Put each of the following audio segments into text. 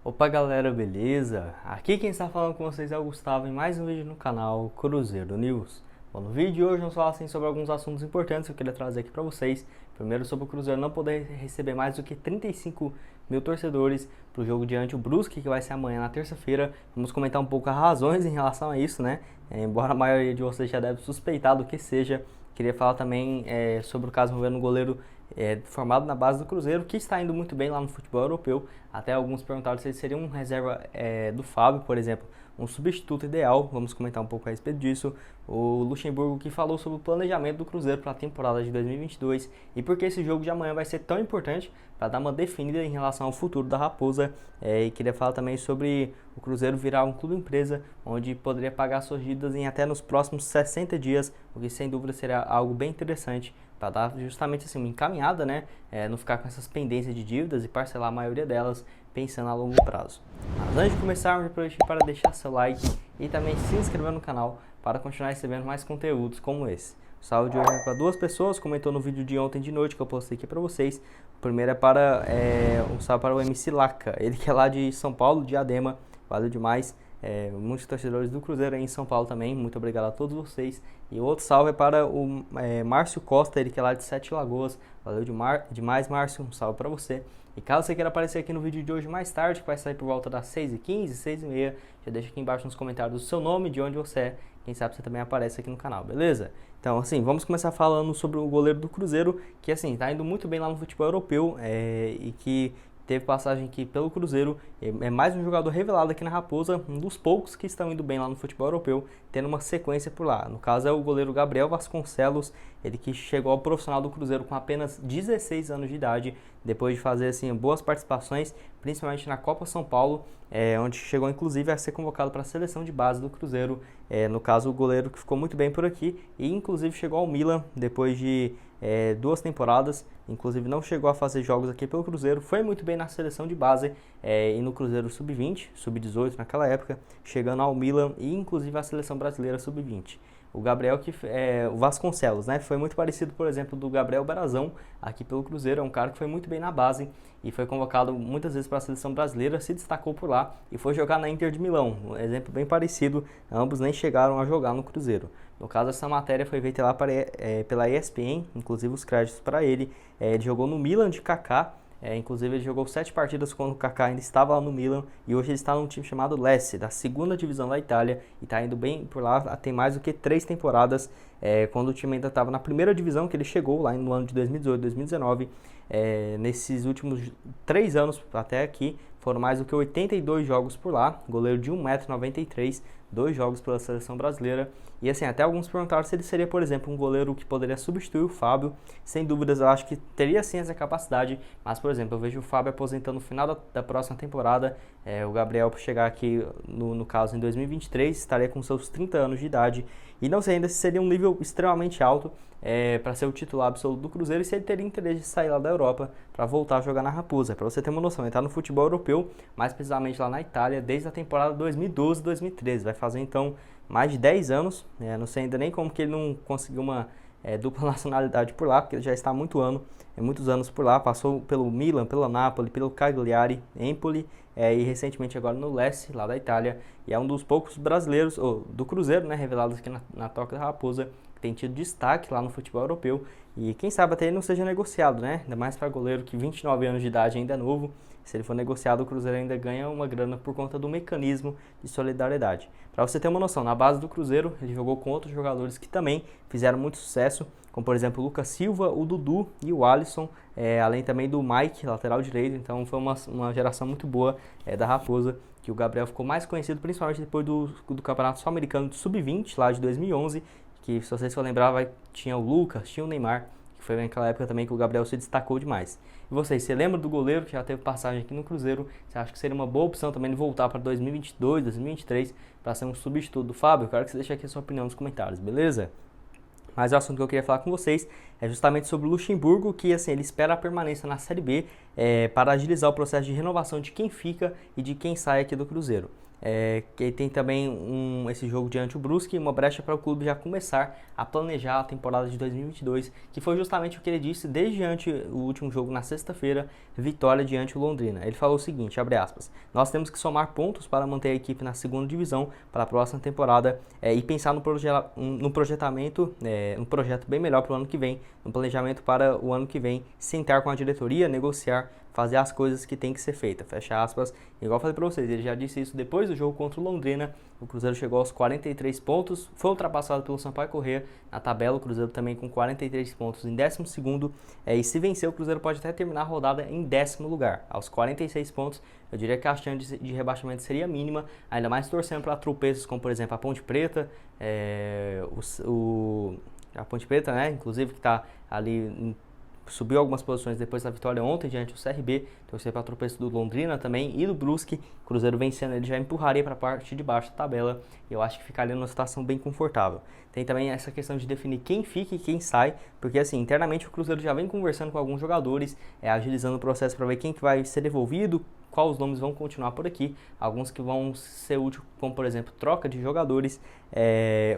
Opa galera, beleza? Aqui quem está falando com vocês é o Gustavo em mais um vídeo no canal Cruzeiro News. Bom, no vídeo de hoje vamos falar sobre alguns assuntos importantes que eu queria trazer aqui para vocês. Primeiro sobre o Cruzeiro não poder receber mais do que 35 mil torcedores para o jogo diante do Brusque, que vai ser amanhã na terça-feira. Vamos comentar um pouco as razões em relação a isso, né? Embora a maioria de vocês já deve suspeitar do que seja, queria falar também sobre o caso envolvendo o goleiro formado na base do Cruzeiro, que está indo muito bem lá no futebol europeu. Até alguns perguntaram se ele seria um reserva do Fábio, por exemplo, um substituto ideal. Vamos comentar um pouco a respeito disso. O Luxemburgo que falou sobre o planejamento do Cruzeiro para a temporada de 2022 e por que esse jogo de amanhã vai ser tão importante para dar uma definida em relação ao futuro da Raposa. E queria falar também sobre o Cruzeiro virar um clube empresa, onde poderia pagar suas dívidas em até nos próximos 60 dias, o que sem dúvida seria algo bem interessante para dar justamente assim uma encaminhada, né? Não ficar com essas pendências de dívidas e parcelar a maioria delas pensando a longo prazo. Mas antes de começarmos, aproveite para deixar seu like e também se inscrever no canal para continuar recebendo mais conteúdos como esse. O salve de hoje é para duas pessoas, comentou no vídeo de ontem de noite que eu postei aqui para vocês. O primeiro é um salve para o MC Laca, ele que é lá de São Paulo, Diadema, valeu demais. Muitos torcedores do Cruzeiro aí em São Paulo também, muito obrigado a todos vocês. E outro salve é para o Márcio Costa, ele que é lá de Sete Lagoas, valeu demais Márcio, um salve para você. E caso você queira aparecer aqui no vídeo de hoje mais tarde, que vai sair por volta das 6h15, 6h30, já deixa aqui embaixo nos comentários o seu nome, de onde você é, quem sabe você também aparece aqui no canal, beleza? Então assim, vamos começar falando sobre o goleiro do Cruzeiro, que assim, tá indo muito bem lá no futebol europeu e que teve passagem aqui pelo Cruzeiro, é mais um jogador revelado aqui na Raposa, um dos poucos que estão indo bem lá no futebol europeu, tendo uma sequência por lá. No caso é o goleiro Gabriel Vasconcelos, ele que chegou ao profissional do Cruzeiro com apenas 16 anos de idade, depois de fazer assim boas participações, principalmente na Copa São Paulo, onde chegou inclusive a ser convocado para a seleção de base do Cruzeiro. No caso o goleiro que ficou muito bem por aqui e inclusive chegou ao Milan depois de 2 temporadas, inclusive não chegou a fazer jogos aqui pelo Cruzeiro, foi muito bem na seleção de base e no Cruzeiro Sub-20, Sub-18 naquela época, chegando ao Milan e inclusive à seleção brasileira Sub-20. O Gabriel, o Vasconcelos, né? Foi muito parecido, por exemplo, do Gabriel Barazão aqui pelo Cruzeiro. É um cara que foi muito bem na base e foi convocado muitas vezes para a seleção brasileira, se destacou por lá e foi jogar na Inter de Milão. Um exemplo bem parecido, ambos nem chegaram a jogar no Cruzeiro. No caso, essa matéria foi feita lá pela ESPN, inclusive os créditos para ele. Ele jogou no Milan de Kaká. Inclusive ele jogou 7 partidas quando o Kaká ainda estava lá no Milan e hoje ele está num time chamado Lecce, da segunda divisão da Itália e está indo bem por lá, tem mais do que 3 temporadas, quando o time ainda estava na primeira divisão que ele chegou lá no ano de 2018, 2019, nesses últimos 3 anos até aqui foram mais do que 82 jogos por lá, goleiro de 1,93 m, 2 jogos pela seleção brasileira. E assim, até alguns perguntaram se ele seria, por exemplo, um goleiro que poderia substituir o Fábio. Sem dúvidas, eu acho que teria sim essa capacidade. Mas, por exemplo, eu vejo o Fábio aposentando no final da próxima temporada. O Gabriel, para chegar aqui, no caso, em 2023, estaria com seus 30 anos de idade. E não sei ainda se seria um nível extremamente alto para ser o titular absoluto do Cruzeiro e se ele teria interesse de sair lá da Europa para voltar a jogar na Raposa. Para você ter uma noção, ele está no futebol europeu, mais precisamente lá na Itália, desde a temporada 2012-2013. Vai fazer então mais de 10 anos. Não sei ainda nem como que ele não conseguiu uma dupla nacionalidade por lá, porque ele já está há muitos anos por lá. Passou pelo Milan, pelo Napoli, pelo Cagliari, Empoli e recentemente agora no Lecce, lá da Itália. E é um dos poucos brasileiros, do Cruzeiro, né, revelados aqui na Toca da Raposa, que tem tido destaque lá no futebol europeu. E quem sabe até ele não seja negociado, né? Ainda mais para goleiro que 29 anos de idade ainda é novo. Se ele for negociado, o Cruzeiro ainda ganha uma grana por conta do mecanismo de solidariedade. Para você ter uma noção, na base do Cruzeiro, ele jogou com outros jogadores que também fizeram muito sucesso, como por exemplo o Lucas Silva, o Dudu e o Alisson, além também do Mike, lateral direito. Então foi uma geração muito boa da Raposa, que o Gabriel ficou mais conhecido principalmente depois do Campeonato Sul-Americano de Sub-20, lá de 2011, que se vocês for lembrar, tinha o Lucas, tinha o Neymar, que foi naquela época também que o Gabriel se destacou demais. E vocês, você lembra do goleiro que já teve passagem aqui no Cruzeiro? Você acha que seria uma boa opção também de voltar para 2022, 2023, para ser um substituto do Fábio? Eu quero que você deixe aqui a sua opinião nos comentários, beleza? Mas o assunto que eu queria falar com vocês é justamente sobre o Luxemburgo, que assim, ele espera a permanência na Série B para agilizar o processo de renovação de quem fica e de quem sai aqui do Cruzeiro. Que tem também esse jogo diante do Brusque, uma brecha para o clube já começar a planejar a temporada de 2022, que foi justamente o que ele disse desde o último jogo na sexta-feira, vitória diante do Londrina. Ele falou o seguinte, abre aspas, nós temos que somar pontos para manter a equipe na segunda divisão para a próxima temporada e pensar no projetamento, um projeto bem melhor para o ano que vem, no planejamento para o ano que vem, sentar com a diretoria, negociar, fazer as coisas que tem que ser feitas, fecha aspas. Igual eu falei para vocês, ele já disse isso depois do jogo contra o Londrina. O Cruzeiro chegou aos 43 pontos, foi ultrapassado pelo Sampaio Corrêa na tabela, o Cruzeiro também com 43 pontos em 12º, e se vencer o Cruzeiro pode até terminar a rodada em 10º lugar, aos 46 pontos. Eu diria que a chance de rebaixamento seria mínima, ainda mais torcendo para tropeços como, por exemplo, a Ponte Preta, a Ponte Preta, né, inclusive que está ali subiu algumas posições depois da vitória ontem diante do CRB, torcer para tropeço do Londrina também e do Brusque. Cruzeiro vencendo, ele já empurraria para a parte de baixo da tabela e eu acho que ficaria numa situação bem confortável. Tem também essa questão de definir quem fica e quem sai, porque assim, internamente o Cruzeiro já vem conversando com alguns jogadores, agilizando o processo para ver quem que vai ser devolvido, quais nomes vão continuar por aqui, alguns que vão ser úteis, como por exemplo troca de jogadores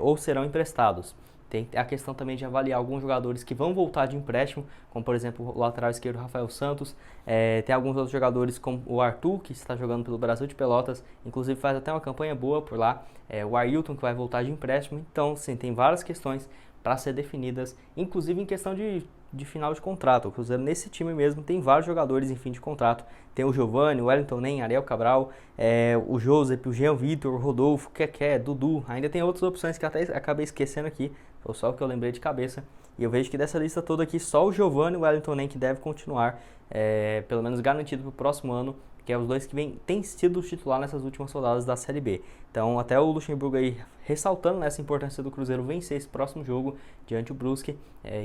ou serão emprestados. Tem a questão também de avaliar alguns jogadores que vão voltar de empréstimo, como por exemplo o lateral esquerdo Rafael Santos. Tem alguns outros jogadores como o Arthur, que está jogando pelo Brasil de Pelotas, inclusive faz até uma campanha boa por lá. O Ailton, que vai voltar de empréstimo. Então, sim, tem várias questões para ser definidas, inclusive em questão de final de contrato. O Cruzeiro nesse time mesmo tem vários jogadores em fim de contrato. Tem o Giovani, o Wellington Nem, Ariel Cabral, o Josep, o Jean Vitor, o Rodolfo, o Keké, Dudu. Ainda tem outras opções que até acabei esquecendo aqui, foi só o que eu lembrei de cabeça. E eu vejo que dessa lista toda aqui, só o Giovani e o Wellington Nem que deve continuar, pelo menos garantido para o próximo ano, que é os dois que têm sido titular nessas últimas rodadas da Série B. Então, até o Luxemburgo aí ressaltando nessa importância do Cruzeiro vencer esse próximo jogo diante do Brusque,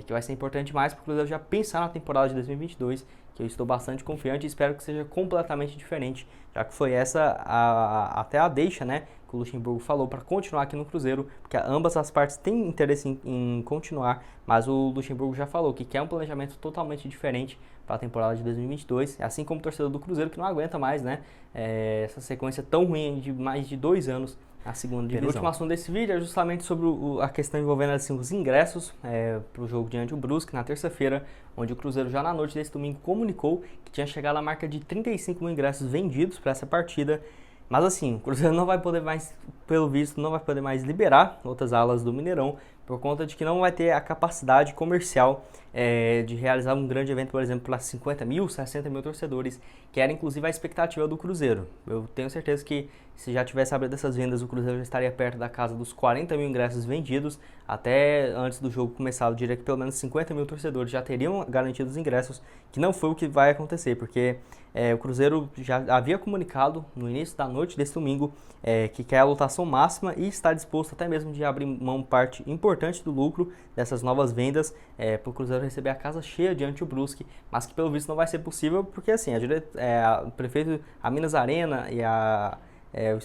que vai ser importante demais para o Cruzeiro já pensar na temporada de 2022, que eu estou bastante confiante e espero que seja completamente diferente, já que foi essa até a deixa, né, que o Luxemburgo falou para continuar aqui no Cruzeiro, porque ambas as partes têm interesse em continuar, mas o Luxemburgo já falou que quer um planejamento totalmente diferente para a temporada de 2022, assim como o torcedor do Cruzeiro que não aguenta mais, né, essa sequência tão ruim de mais de 2 anos na segunda divisão. O último assunto desse vídeo é justamente sobre a questão envolvendo assim, os ingressos para o jogo diante do Brusque na terça-feira, onde o Cruzeiro já na noite desse domingo comunicou que tinha chegado à marca de 35 mil ingressos vendidos para essa partida. Mas assim, o Cruzeiro não vai poder mais, pelo visto, não vai poder mais liberar outras alas do Mineirão, por conta de que não vai ter a capacidade comercial de realizar um grande evento, por exemplo, para 50 mil, 60 mil torcedores, que era inclusive a expectativa do Cruzeiro. Eu tenho certeza que se já tivesse abrido essas vendas, o Cruzeiro já estaria perto da casa dos 40 mil ingressos vendidos. Até antes do jogo começar, eu diria que pelo menos 50 mil torcedores já teriam garantido os ingressos, que não foi o que vai acontecer, porque o Cruzeiro já havia comunicado no início da noite desse domingo que quer a lotação máxima e está disposto até mesmo de abrir mão parte importante do lucro dessas novas vendas para o Cruzeiro receber a casa cheia diante do Brusque, mas que pelo visto não vai ser possível porque assim, o prefeito, a Minas Arena e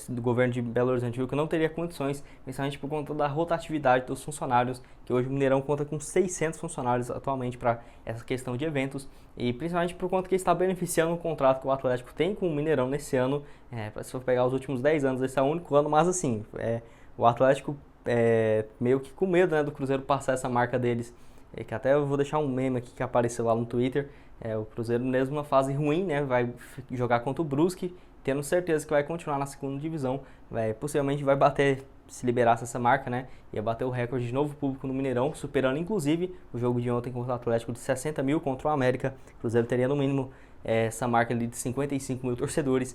do governo de Belo Horizonte viu que não teria condições, principalmente por conta da rotatividade dos funcionários, que hoje o Mineirão conta com 600 funcionários atualmente para essa questão de eventos, e principalmente por conta que está beneficiando o contrato que o Atlético tem com o Mineirão nesse ano. Se for pegar os últimos 10 anos, esse é o único ano, mas assim, o Atlético meio que com medo, né, do Cruzeiro passar essa marca deles, que até eu vou deixar um meme aqui que apareceu lá no Twitter. O Cruzeiro mesmo numa fase ruim, né, vai jogar contra o Brusque, tendo certeza que vai continuar na segunda divisão, possivelmente vai bater, se liberasse essa marca, né, ia bater o recorde de novo público no Mineirão, superando inclusive o jogo de ontem contra o Atlético de 60 mil contra o América. O Cruzeiro teria no mínimo essa marca ali de 55 mil torcedores,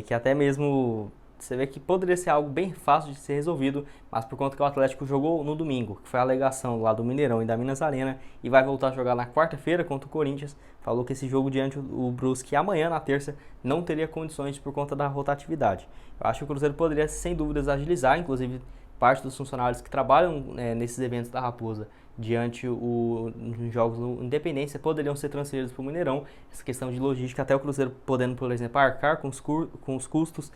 que até mesmo você vê que poderia ser algo bem fácil de ser resolvido, mas por conta que o Atlético jogou no domingo, que foi a alegação lá do Mineirão e da Minas Arena, e vai voltar a jogar na quarta-feira contra o Corinthians, falou que esse jogo diante do Brusque amanhã, na terça, não teria condições por conta da rotatividade. Eu acho que o Cruzeiro poderia, sem dúvidas, agilizar, inclusive parte dos funcionários que trabalham nesses eventos da Raposa, diante nos jogos do Independência, poderiam ser transferidos para o Mineirão. Essa questão de logística, até o Cruzeiro podendo, por exemplo, arcar com os custos,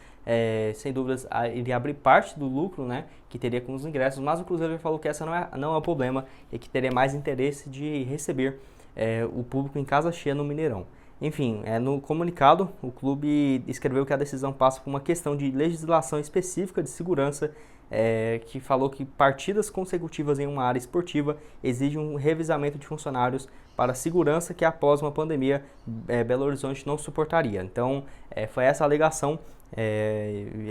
sem dúvidas, iria abrir parte do lucro, né, que teria com os ingressos, mas o Cruzeiro já falou que essa não é o problema, e que teria mais interesse de receber o público em casa cheia no Mineirão. Enfim, no comunicado, o clube escreveu que a decisão passa por uma questão de legislação específica de segurança, que falou que partidas consecutivas em uma área esportiva exigem um revezamento de funcionários para segurança que após uma pandemia Belo Horizonte não suportaria. Então, foi essa a alegação.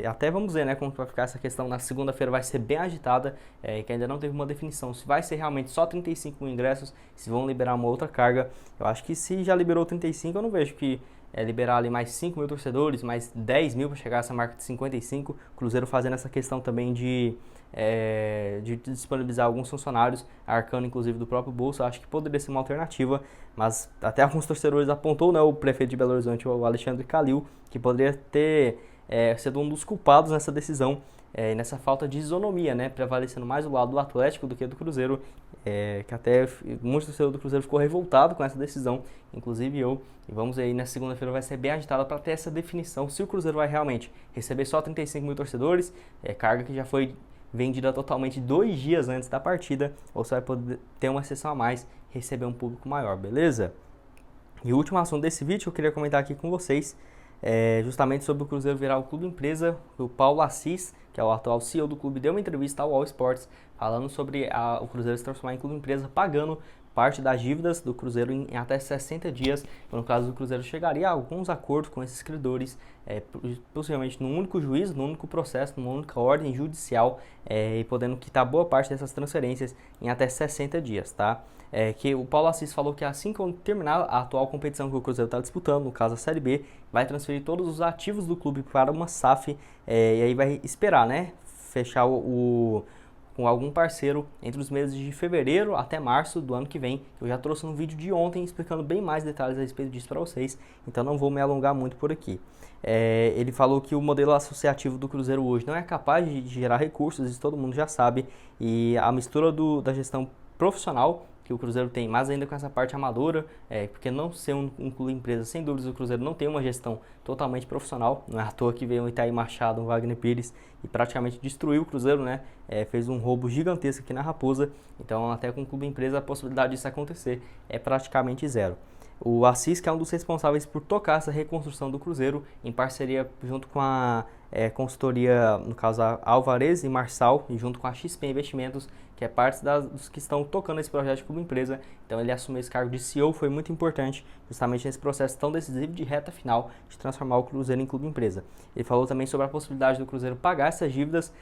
Até vamos ver, né, como vai ficar essa questão. Na segunda-feira vai ser bem agitada, que ainda não teve uma definição se vai ser realmente só 35 mil ingressos, se vão liberar uma outra carga. Eu acho que se já liberou 35, eu não vejo que liberar ali mais 5 mil torcedores, mais 10 mil para chegar a essa marca de 55. O Cruzeiro fazendo essa questão também de disponibilizar alguns funcionários, arcando inclusive do próprio bolso. Eu acho que poderia ser uma alternativa, mas até alguns torcedores apontou, né, o prefeito de Belo Horizonte, o Alexandre Calil, que poderia ter sido um dos culpados nessa decisão, nessa falta de isonomia, né, prevalecendo mais o lado do Atlético do que do Cruzeiro, que até muitos torcedores do Cruzeiro ficou revoltado com essa decisão, inclusive eu. E vamos ver aí, na segunda-feira vai ser bem agitada para ter essa definição se o Cruzeiro vai realmente receber só 35 mil torcedores, carga que já foi vendida totalmente 2 dias antes da partida, ou você vai poder ter uma sessão a mais, receber um público maior, beleza? E o último assunto desse vídeo que eu queria comentar aqui com vocês justamente sobre o Cruzeiro virar o clube empresa. O Paulo Assis, que é o atual CEO do clube, deu uma entrevista ao All Sports falando sobre o Cruzeiro se transformar em clube empresa, pagando parte das dívidas do Cruzeiro em até 60 dias. No caso do Cruzeiro, chegaria a alguns acordos com esses credores, possivelmente num único juízo, num único processo, numa única ordem judicial, e podendo quitar boa parte dessas transferências em até 60 dias, tá? Que o Paulo Assis falou que assim que terminar a atual competição que o Cruzeiro está disputando, no caso a Série B, vai transferir todos os ativos do clube para uma SAF, e aí vai esperar, né, fechar com algum parceiro entre os meses de fevereiro até março do ano que vem. Eu já trouxe um vídeo de ontem explicando bem mais detalhes a respeito disso para vocês, então não vou me alongar muito por aqui. Ele falou que o modelo associativo do Cruzeiro hoje não é capaz de gerar recursos, isso todo mundo já sabe, e a mistura da gestão profissional que o Cruzeiro tem, mas ainda com essa parte amadora, porque não ser um clube empresa, sem dúvidas o Cruzeiro não tem uma gestão totalmente profissional. Não é à toa que veio o Itaí Machado, o Wagner Pires, e praticamente destruiu o Cruzeiro, né? Fez um roubo gigantesco aqui na Raposa. Então, até com o clube empresa, a possibilidade disso acontecer é praticamente zero. O Assis, que é um dos responsáveis por tocar essa reconstrução do Cruzeiro, em parceria junto com a consultoria, no caso a Alvarez e Marçal, e junto com a XP Investimentos, que é parte dos que estão tocando esse projeto como empresa. Então ele assumiu esse cargo de CEO, foi muito importante justamente nesse processo tão decisivo de reta final de transformar o Cruzeiro em clube empresa. Ele falou também sobre a possibilidade do Cruzeiro pagar essas dívidas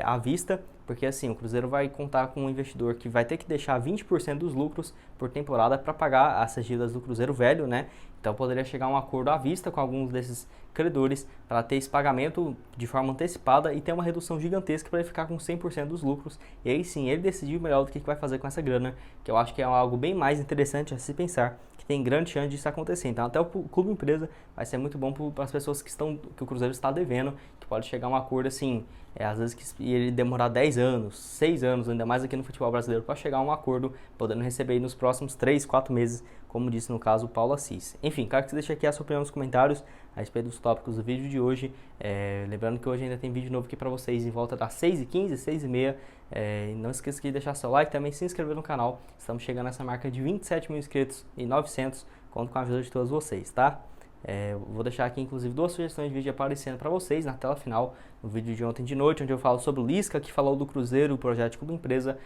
à vista, porque assim, o Cruzeiro vai contar com um investidor que vai ter que deixar 20% dos lucros por temporada para pagar essas dívidas do Cruzeiro velho, né? Então poderia chegar a um acordo à vista com alguns desses credores para ter esse pagamento de forma antecipada e ter uma redução gigantesca para ele ficar com 100% dos lucros. E aí sim, ele decidiu melhor do que vai fazer com essa grana, que eu acho que é algo bem mais interessante a se pensar, que tem grande chance disso acontecer. Então até o clube empresa vai ser muito bom para as pessoas que o Cruzeiro está devendo, que pode chegar a um acordo assim, às vezes que ele demorar 10 anos, 6 anos, ainda mais aqui no futebol brasileiro, para chegar a um acordo, podendo receber aí nos próximos 3, 4 meses, como disse no caso o Paulo Assis. Enfim, quero que você deixe aqui a sua opinião nos comentários a respeito dos tópicos do vídeo de hoje. Lembrando que hoje ainda tem vídeo novo aqui para vocês em volta das 6h15, 6h30. Não esqueça de deixar seu like, também se inscrever no canal. Estamos chegando nessa marca de 27 mil inscritos e 900. Conto com a ajuda de todos vocês, tá? Vou deixar aqui inclusive 2 sugestões de vídeo aparecendo para vocês na tela final, no vídeo de ontem de noite, onde eu falo sobre o Lisca, que falou do Cruzeiro, o projeto de clube empresa,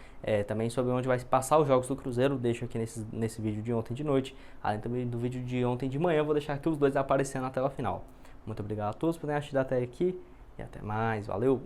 também sobre onde vai passar os jogos do Cruzeiro, deixo aqui nesse vídeo de ontem de noite, além também do vídeo de ontem de manhã, vou deixar aqui os dois aparecendo na tela final. Muito obrigado a todos por terem assistido até aqui e até mais, valeu!